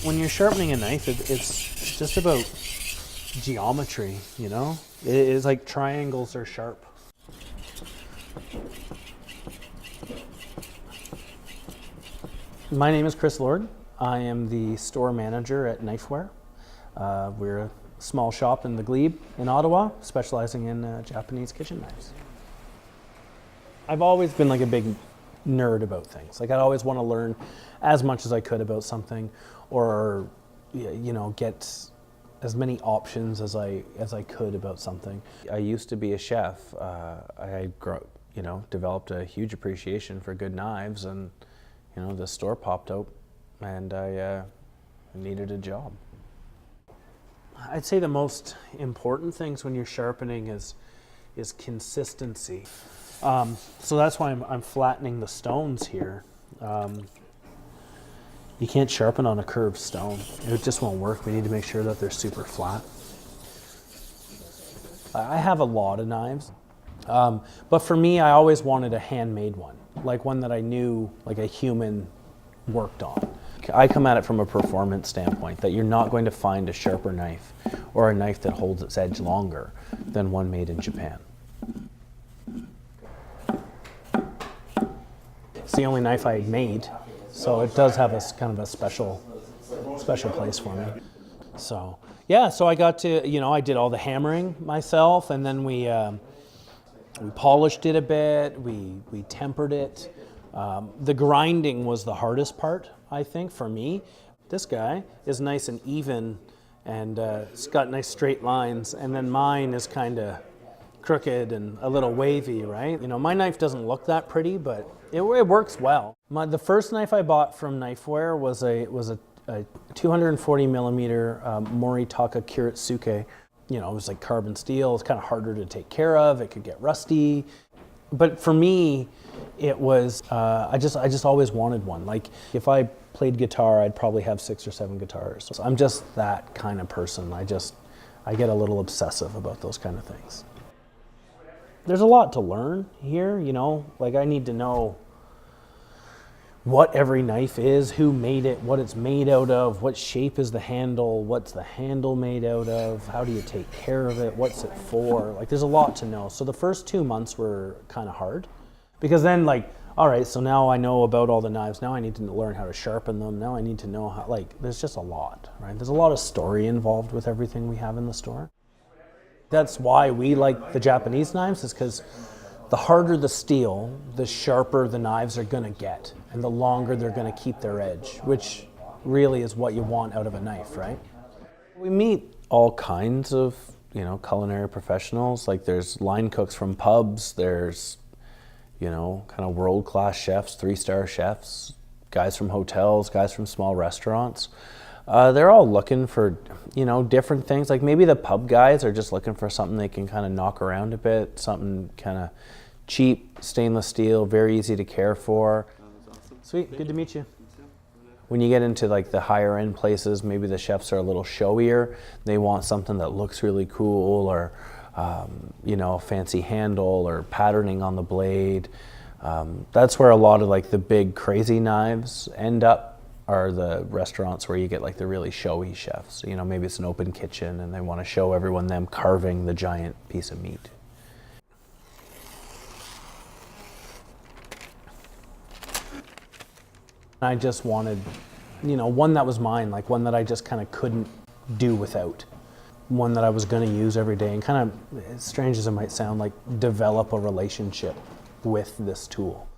When you're sharpening a knife, it's just about geometry, you know? It's like triangles are sharp. My name is Chris Lord. I am the store manager at Knifewear. We're a small shop in the Glebe in Ottawa, specializing in Japanese kitchen knives. I've always been like a big nerd about things. Like I'd always want to learn as much as I could about something, or you know, get as many options as I could about something. I used to be a chef. I developed a huge appreciation for good knives, and you know, the store popped out, and I needed a job. I'd say the most important things when you're sharpening is consistency. So that's why I'm flattening the stones here. You can't sharpen on a curved stone. It just won't work. We need to make sure that they're super flat. I have a lot of knives, but for me, I always wanted a handmade one, like one that I knew like a human worked on. I come at it from a performance standpoint, that you're not going to find a sharper knife or a knife that holds its edge longer than one made in Japan. It's the only knife I made, so it does have a kind of a special place for me. So yeah, so I got to, you know, I did all the hammering myself, and then we polished it a bit, we tempered it. The grinding was the hardest part, I think, for me. This guy is nice and even, and it's got nice straight lines, and then mine is kind of crooked and a little wavy, right? You know, my knife doesn't look that pretty, but it works well. The first knife I bought from Knifewear was a 240 millimeter Moritaka Kiritsuke. You know, it was like carbon steel. It's kind of harder to take care of. It could get rusty. But for me, it was, I just always wanted one. Like if I played guitar, I'd probably have 6 or 7 guitars. So I'm just that kind of person. I get a little obsessive about those kind of things. There's a lot to learn here, you know, like I need to know what every knife is, who made it, what it's made out of, what shape is the handle, what's the handle made out of, how do you take care of it, what's it for? Like there's a lot to know. So the first 2 months were kind of hard, because then like, all right, so now I know about all the knives, now I need to learn how to sharpen them, now I need to know how, like there's just a lot, right? There's a lot of story involved with everything we have in the store. That's why we like the Japanese knives, is because the harder the steel, the sharper the knives are gonna get, and the longer they're gonna keep their edge, which really is what you want out of a knife, right? We meet all kinds of, you know, culinary professionals. Like there's line cooks from pubs, there's, you know, kind of world-class chefs, 3-star chefs, guys from hotels, guys from small restaurants. They're all looking for, you know, different things. Like maybe the pub guys are just looking for something they can kind of knock around a bit, something kind of cheap, stainless steel, very easy to care for. Awesome. Sweet, good to meet you. When you get into like the higher end places, maybe the chefs are a little showier. They want something that looks really cool, or you know, a fancy handle or patterning on the blade. That's where a lot of like the big crazy knives end up, are the restaurants where you get like the really showy chefs. You know, maybe it's an open kitchen and they want to show everyone them carving the giant piece of meat. I just wanted, you know, one that was mine, like one that I just kind of couldn't do without. One that I was going to use every day, and kind of, as strange as it might sound, like develop a relationship with this tool.